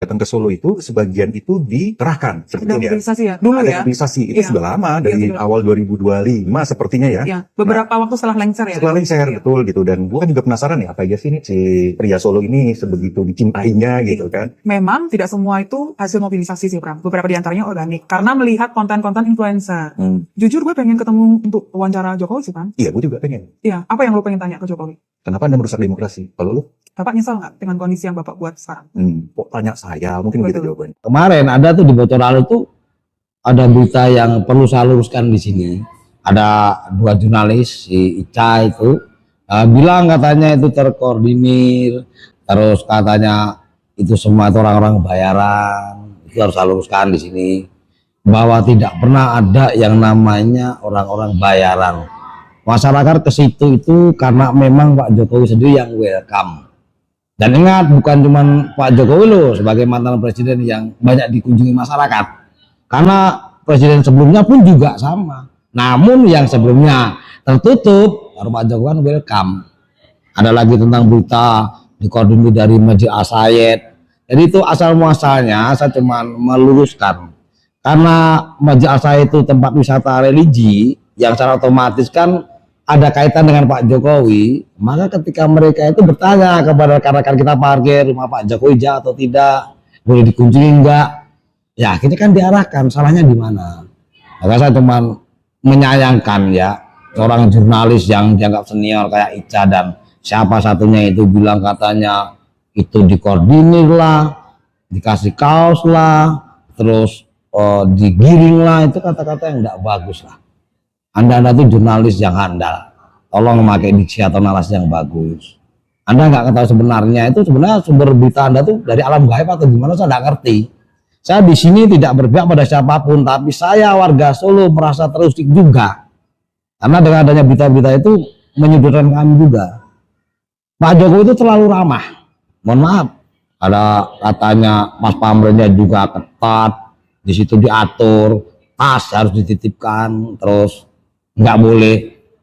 datang ke Solo itu sebagian itu dikerahkan Ada sebetulnya. mobilisasi ya dulu Ada ya. mobilisasi itu Iya. sudah lama dari sudah. awal 2025 sepertinya ya. Ya, beberapa waktu setelah lengser ya. Setelah lengser Iya. betul gitu, dan gue kan juga penasaran ya apa aja sih nih si pria Solo ini sebegitu dicintainya gitu kan. Memang tidak semua itu hasil mobilisasi sih, Pram. Beberapa diantaranya organik karena melihat konten-konten influencer. Jujur gue pengen ketemu untuk wawancara Jokowi sih, Pram. Iya, gue juga pengen. Iya, apa yang lo pengen tanya ke Jokowi? Kenapa Anda merusak demokrasi? Kalau lu? Bapak nyesal nggak dengan kondisi yang Bapak buat sekarang? Kok tanya saya? Mungkin Betul. gitu jawabannya. Kemarin ada tuh di Bocoralu tuh ada berita yang perlu saya luruskan di sini. Ada 2 jurnalis, si Ica itu bilang katanya itu terkoordinir, terus katanya itu semua itu orang-orang bayaran. Itu harus saya luruskan di sini bahwa tidak pernah ada yang namanya orang-orang bayaran. Masyarakat ke situ itu karena memang Pak Jokowi sendiri yang welcome. Dan ingat, bukan cuma Pak Jokowi loh sebagai mantan presiden yang banyak dikunjungi masyarakat. Karena presiden sebelumnya pun juga sama. Namun yang sebelumnya tertutup, baru Pak Jokowi kan welcome. Ada lagi tentang berita dikoordinir dari Masjid Al-Sayed. Jadi itu asal muasalnya saya cuma meluruskan. Karena Masjid Al-Sayed itu tempat wisata religi yang secara otomatis kan ada kaitan dengan Pak Jokowi, maka ketika mereka itu bertanya kepada rekan-rekan kita parkir, rumah Pak Jokowi jauh atau tidak, boleh dikunjungi enggak, ya akhirnya kan diarahkan, salahnya di mana. Maka saya cuma menyayangkan ya, seorang jurnalis yang dianggap senior kayak Ica dan siapa satunya itu bilang katanya itu dikoordinir lah, dikasih kaos lah, terus digiring lah, itu kata-kata yang enggak bagus lah. Anda itu jurnalis yang handal, tolong memakai diksi atau narasi yang bagus. Anda nggak ketahui sebenarnya itu sebenarnya sumber berita Anda tuh dari alam gaib atau gimana, saya nggak ngerti. Saya di sini tidak berpihak pada siapapun, tapi saya warga Solo merasa terusik juga karena dengan adanya berita-berita itu menyudutkan kami juga. Pak Jokowi itu terlalu ramah, mohon maaf. Ada katanya Mas Pamretnya juga ketat, di situ diatur, tas harus dititipkan, terus nggak boleh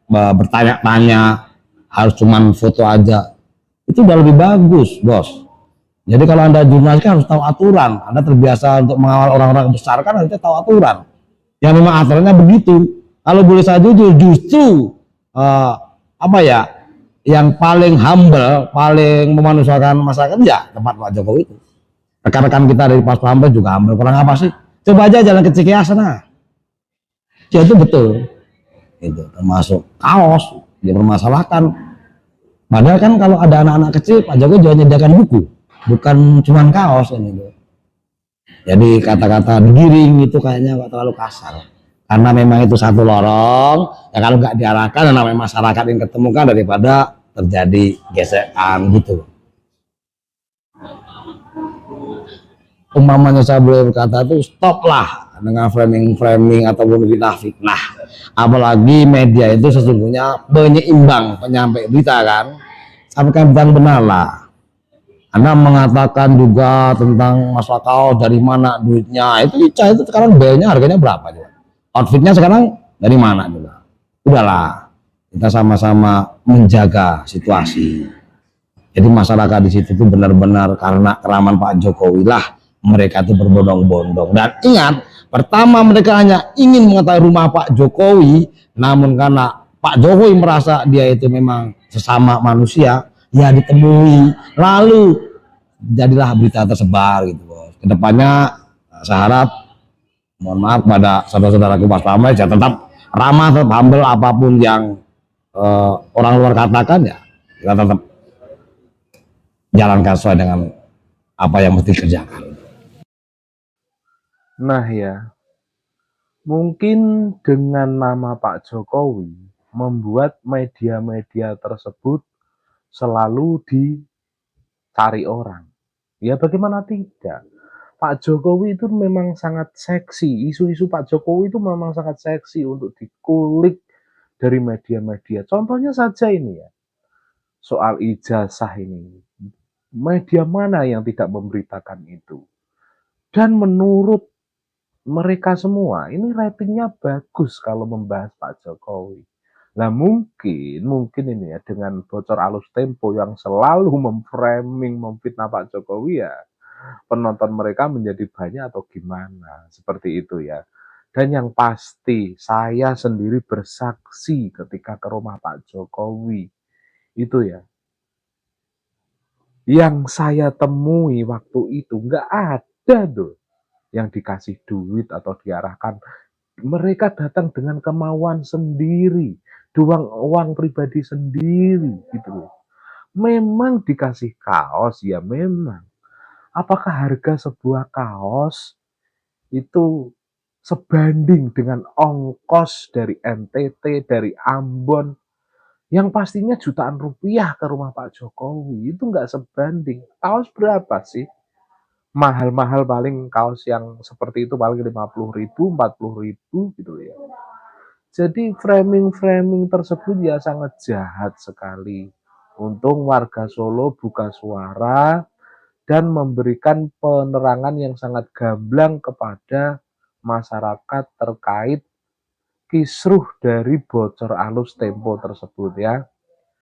bertanya-tanya, harus cuman foto aja. Itu udah lebih bagus, bos. Jadi kalau Anda jurnalis kan harus tahu aturan. Anda terbiasa untuk mengawal orang-orang besar kan harusnya tahu aturan. Yang memang aturannya begitu. Kalau boleh saya jujur, justru apa ya, yang paling humble, paling memanusiakan masyarakat ya tempat Pak Jokowi itu. Rekan-rekan kita dari Pas Pampres juga humble. Kurang apa sih? Coba aja jalan ke Cikeas sana. Ya itu betul. Itu termasuk kaos dipermasalahkan. Padahal kan kalau ada anak-anak kecil, Pak Jokowi juga menyediakan buku, bukan cuma kaos ini. Jadi kata-kata digiring itu kayaknya nggak terlalu kasar. Karena memang itu satu lorong, ya kalau nggak diarahkan, namanya masyarakat yang ketemu kan daripada terjadi gesekan gitu. Umpamanya saya boleh berkata itu stop lah dengan framing ataupun fitnah. Apalagi media itu sesungguhnya penyeimbang penyampai berita kan, sampaikan berita benar lah. Anda mengatakan juga tentang masalah kaos dari mana duitnya, itu Ica itu sekarang bayarnya harganya berapa juga, outfitnya sekarang dari mana juga. Udahlah, kita sama-sama menjaga situasi. Jadi masyarakat di situ tuh benar-benar karena keraman Pak Jokowi lah mereka itu berbondong-bondong. Dan ingat, pertama mereka hanya ingin mengetahui rumah Pak Jokowi, namun karena Pak Jokowi merasa dia itu memang sesama manusia, ya ditemui, lalu jadilah berita tersebar gitu bos. Kedepannya saya harap, mohon maaf pada saudara-saudaraku Pas Pampres ya tetap ramah, tetap humble, apapun yang orang luar katakan ya kita tetap jalankan sesuai dengan apa yang mesti kerjakan. Nah ya, mungkin dengan nama Pak Jokowi membuat media-media tersebut selalu dicari orang. Ya bagaimana tidak? Pak Jokowi itu memang sangat seksi. Isu-isu Pak Jokowi itu memang sangat seksi untuk dikulik dari media-media. Contohnya saja ini ya, soal ijazah ini. Media mana yang tidak memberitakan itu? Dan menurut mereka semua, ini ratingnya bagus kalau membahas Pak Jokowi. Nah mungkin ini ya dengan bocor alus Tempo yang selalu memframing, memfitnah Pak Jokowi ya, penonton mereka menjadi banyak atau gimana, seperti itu ya. Dan yang pasti saya sendiri bersaksi ketika ke rumah Pak Jokowi itu ya, yang saya temui waktu itu nggak ada tuh yang dikasih duit atau diarahkan. Mereka datang dengan kemauan sendiri, uang pribadi sendiri gitu loh. Memang dikasih kaos ya memang. Apakah harga sebuah kaos itu sebanding dengan ongkos dari NTT, dari Ambon, yang pastinya jutaan rupiah ke rumah Pak Jokowi, itu nggak sebanding. Kaos berapa sih? Mahal-mahal paling kaos yang seperti itu paling 50.000, 40.000 gitu ya. Jadi framing-framing tersebut ya sangat jahat sekali. Untung warga Solo buka suara dan memberikan penerangan yang sangat gamblang kepada masyarakat terkait kisruh dari bocor alus Tempo tersebut ya.